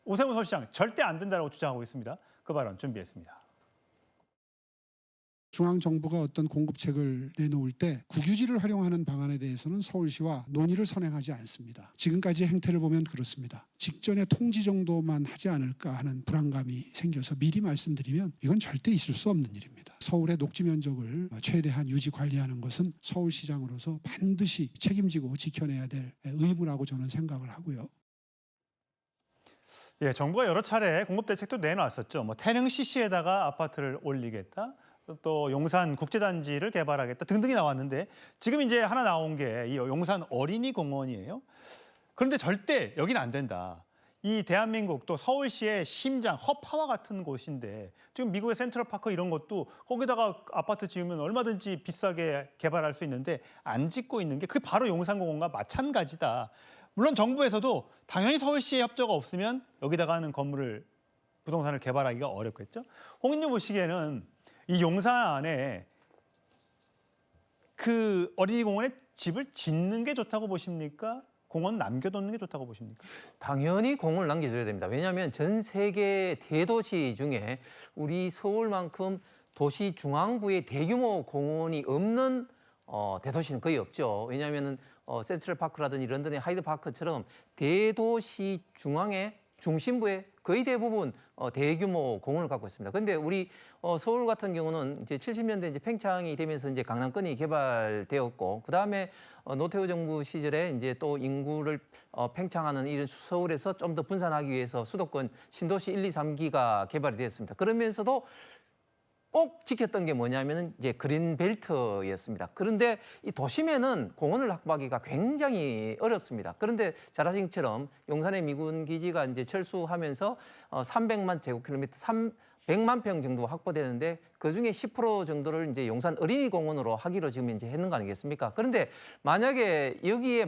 오세훈 서울시장 절대 안 된다고 주장하고 있습니다. 그 발언 준비했습니다. 중앙정부가 어떤 공급책을 내놓을 때 국유지를 활용하는 방안에 대해서는 서울시와 논의를 선행하지 않습니다. 지금까지의 행태를 보면 그렇습니다. 직전에 통지 정도만 하지 않을까 하는 불안감이 생겨서 미리 말씀드리면 이건 절대 있을 수 없는 일입니다. 서울의 녹지 면적을 최대한 유지 관리하는 것은 서울시장으로서 반드시 책임지고 지켜내야 될 의무라고 저는 생각을 하고요. 예, 정부가 여러 차례 공급 대책도 내놨었죠. 뭐 태릉 CC에다가 아파트를 올리겠다. 또 용산 국제단지를 개발하겠다 등등이 나왔는데 지금 이제 하나 나온 게 이 용산 어린이공원이에요. 그런데 절대 여기는 안 된다. 이 대한민국 또 서울시의 심장, 허파와 같은 곳인데 지금 미국의 센트럴파크 이런 것도 거기다가 아파트 지으면 얼마든지 비싸게 개발할 수 있는데 안 짓고 있는 게 그게 바로 용산공원과 마찬가지다. 물론 정부에서도 당연히 서울시의 협조가 없으면 여기다가 하는 건물을 부동산을 개발하기가 어렵겠죠. 홍 의원님 보시기에는 이 용산 안에 그 어린이공원에 집을 짓는 게 좋다고 보십니까? 공원 남겨놓는 게 좋다고 보십니까? 당연히 공원을 남겨줘야 됩니다. 왜냐하면 전 세계 대도시 중에 우리 서울만큼 도시 중앙부에 대규모 공원이 없는 대도시는 거의 없죠. 왜냐하면 센트럴파크라든지 런던의 하이드파크처럼 대도시 중심부에 거의 대부분 대규모 공원을 갖고 있습니다. 그런데 우리 서울 같은 경우는 이제 70년대 이제 팽창이 되면서 이제 강남권이 개발되었고 그 다음에 노태우 정부 시절에 이제 또 인구를 팽창하는 이런 서울에서 좀 더 분산하기 위해서 수도권 신도시 1, 2, 3기가 개발이 되었습니다. 그러면서도 꼭 지켰던 게 뭐냐면은 이제 그린벨트였습니다. 그런데 이 도심에는 공원을 확보하기가 굉장히 어렵습니다. 그런데 잘 아신 것처럼 용산의 미군 기지가 이제 철수하면서 300만 제곱킬로미터, 100만 평 정도 확보되는데 그 중에 10% 정도를 이제 용산 어린이공원으로 하기로 지금 이제 했는 거 아니겠습니까? 그런데 만약에 여기에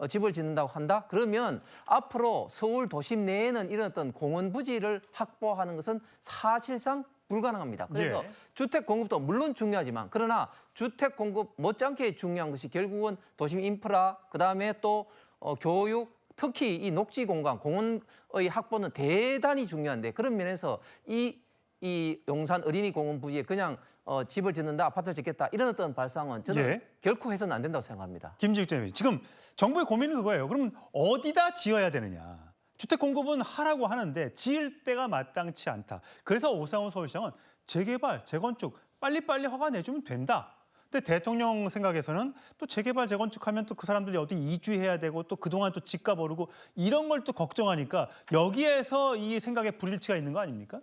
집을 짓는다고 한다? 그러면 앞으로 서울 도심 내에는 이런 어떤 공원 부지를 확보하는 것은 사실상 불가능합니다. 그래서 주택 공급도 물론 중요하지만 그러나 주택 공급 못지않게 중요한 것이 결국은 도심 인프라, 그다음에 또 교육, 특히 이 녹지 공간, 공원의 확보는 대단히 중요한데 그런 면에서 이 용산 어린이공원 부지에 그냥 집을 짓는다, 아파트를 짓겠다 이런 어떤 발상은 저는 결코 해서는 안 된다고 생각합니다. 김지욱 대표님, 지금 정부의 고민은 그거예요. 그럼 어디다 지어야 되느냐? 주택 공급은 하라고 하는데 지을 때가 마땅치 않다. 그래서 오세훈 서울시장은 재개발, 재건축 빨리빨리 허가 내주면 된다. 근데 대통령 생각에서는 또 재개발, 재건축하면 또 그 사람들이 어디 이주해야 되고 또 그동안 또 집값 오르고 이런 걸 또 걱정하니까 여기에서 이 생각에 불일치가 있는 거 아닙니까?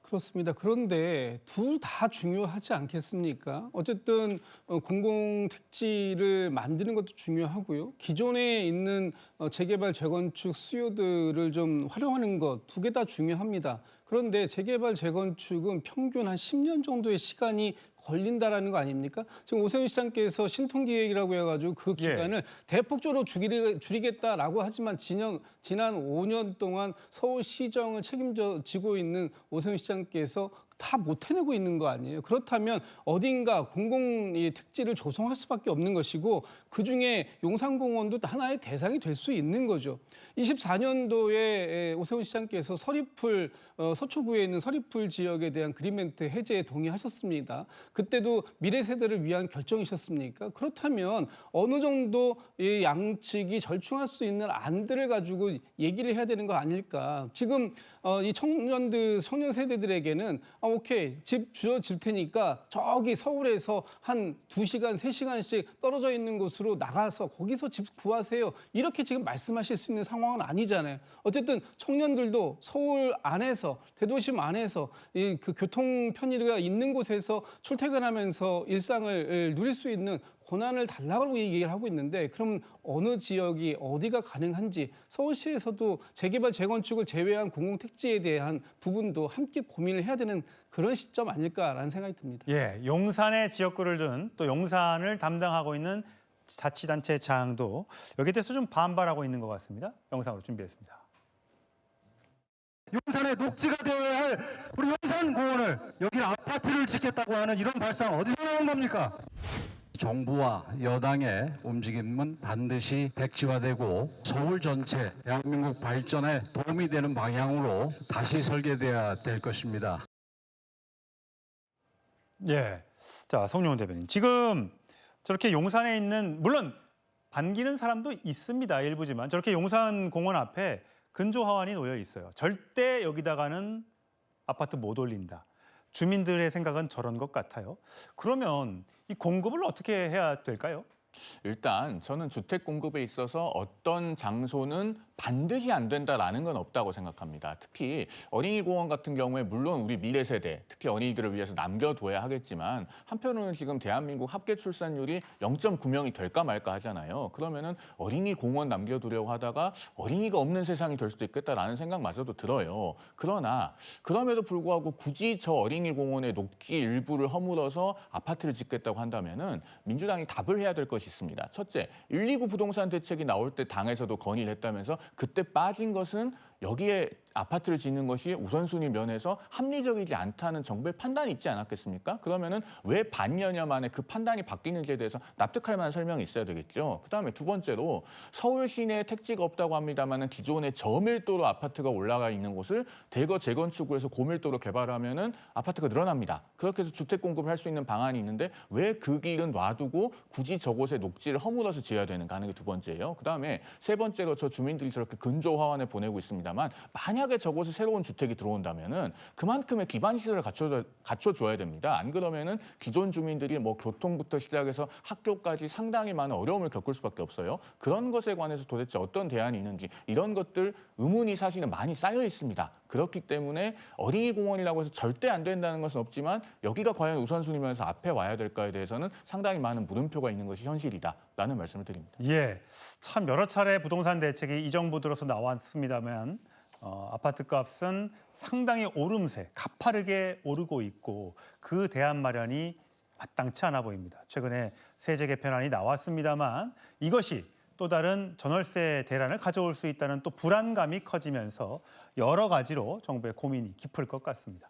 그렇습니다. 그런데 둘 다 중요하지 않겠습니까? 어쨌든 공공택지를 만드는 것도 중요하고요. 기존에 있는 재개발, 재건축 수요들을 좀 활용하는 것 두 개 다 중요합니다. 그런데 재개발, 재건축은 평균 한 10년 정도의 시간이 걸린다라는 거 아닙니까? 지금 오세훈 시장께서 신통기획이라고 해가지고 그 기간을 대폭적으로 줄이겠다라고 하지만 지난 5년 동안 서울시정을 책임지고 있는 오세훈 시장께서 다 못 해내고 있는 거 아니에요. 그렇다면 어딘가 공공 택지를 조성할 수밖에 없는 것이고 그중에 용산공원도 하나의 대상이 될 수 있는 거죠. 24년도에 오세훈 시장께서 서초구에 있는 서리풀 지역에 대한 그린벨트 해제에 동의하셨습니다. 그때도 미래 세대를 위한 결정이셨습니까? 그렇다면 어느 정도 이 양측이 절충할 수 있는 안들을 가지고 얘기를 해야 되는 거 아닐까? 지금 이 청년 세대들에게는 오케이, 집 주어질 테니까 저기 서울에서 한 2시간, 3시간씩 떨어져 있는 곳으로 나가서 거기서 집 구하세요. 이렇게 지금 말씀하실 수 있는 상황은 아니잖아요. 어쨌든 청년들도 서울 안에서, 대도심 안에서 그 교통 편의가 있는 곳에서 출퇴근하면서 일상을 누릴 수 있는 권한을 달라고 얘기를 하고 있는데 그럼 어느 지역이 어디가 가능한지 서울시에서도 재개발 재건축을 제외한 공공택지에 대한 부분도 함께 고민을 해야 되는 그런 시점 아닐까라는 생각이 듭니다. 예, 용산의 지역구를 둔 또 용산을 담당하고 있는 자치단체장도 여기에 대해서 좀 반발하고 있는 것 같습니다. 영상으로 준비했습니다. 용산의 녹지가 되어야 할 우리 용산공원을 여기 아파트를 짓겠다고 하는 이런 발상 어디서 나온 겁니까? 정부와 여당의 움직임은 반드시 백지화되고 서울 전체 대한민국 발전에 도움이 되는 방향으로 다시 설계돼야 될 것입니다. 예, 자 성룡훈 대변인, 지금 저렇게 용산에 있는, 물론 반기는 사람도 있습니다. 일부지만 저렇게 용산공원 앞에 근조 화환이 놓여 있어요. 절대 여기다가는 아파트 못 올린다. 주민들의 생각은 저런 것 같아요. 그러면 이 공급을 어떻게 해야 될까요? 일단 저는 주택 공급에 있어서 어떤 장소는 반드시 안 된다라는 건 없다고 생각합니다. 특히 어린이공원 같은 경우에 물론 우리 미래 세대, 특히 어린이들을 위해서 남겨둬야 하겠지만 한편으로는 지금 대한민국 합계 출산율이 0.9명이 될까 말까 하잖아요. 그러면은 어린이공원 남겨두려고 하다가 어린이가 없는 세상이 될 수도 있겠다라는 생각마저도 들어요. 그러나 그럼에도 불구하고 굳이 저 어린이공원의 녹지 일부를 허물어서 아파트를 짓겠다고 한다면은 민주당이 답을 해야 될 것이 있습니다. 첫째, 129 부동산 대책이 나올 때 당에서도 건의를 했다면서 그때 빠진 것은 여기에 아파트를 짓는 것이 우선순위 면에서 합리적이지 않다는 정부의 판단이 있지 않았겠습니까? 그러면은 왜 반년여 만에 그 판단이 바뀌는지에 대해서 납득할 만한 설명이 있어야 되겠죠. 그다음에 두 번째로 서울 시내에 택지가 없다고 합니다만은 기존에 저밀도로 아파트가 올라가 있는 곳을 대거 재건축을 해서 고밀도로 개발하면은 아파트가 늘어납니다. 그렇게 해서 주택 공급을 할 수 있는 방안이 있는데 왜 그 길은 놔두고 굳이 저곳에 녹지를 허물어서 지어야 되는가 하는 게 두 번째예요. 그다음에 세 번째로 저 주민들이 저렇게 근조 화환을 보내고 있습니다. 만약에 저곳에 새로운 주택이 들어온다면은 그만큼의 기반 시설을 갖춰줘야 됩니다. 안 그러면은 기존 주민들이 뭐 교통부터 시작해서 학교까지 상당히 많은 어려움을 겪을 수밖에 없어요. 그런 것에 관해서 도대체 어떤 대안이 있는지 이런 것들 의문이 사실은 많이 쌓여 있습니다. 그렇기 때문에 어린이공원이라고 해서 절대 안 된다는 것은 없지만 여기가 과연 우선순위면서 앞에 와야 될까에 대해서는 상당히 많은 물음표가 있는 것이 현실이다라는 말씀을 드립니다. 예, 참 여러 차례 부동산 대책이 이 정부 들어서 나왔습니다만 아파트 값은 상당히 오름세, 가파르게 오르고 있고 그 대안 마련이 마땅치 않아 보입니다. 최근에 세제 개편안이 나왔습니다만 이것이 또 다른 전월세 대란을 가져올 수 있다는 또 불안감이 커지면서 여러 가지로 정부의 고민이 깊을 것 같습니다.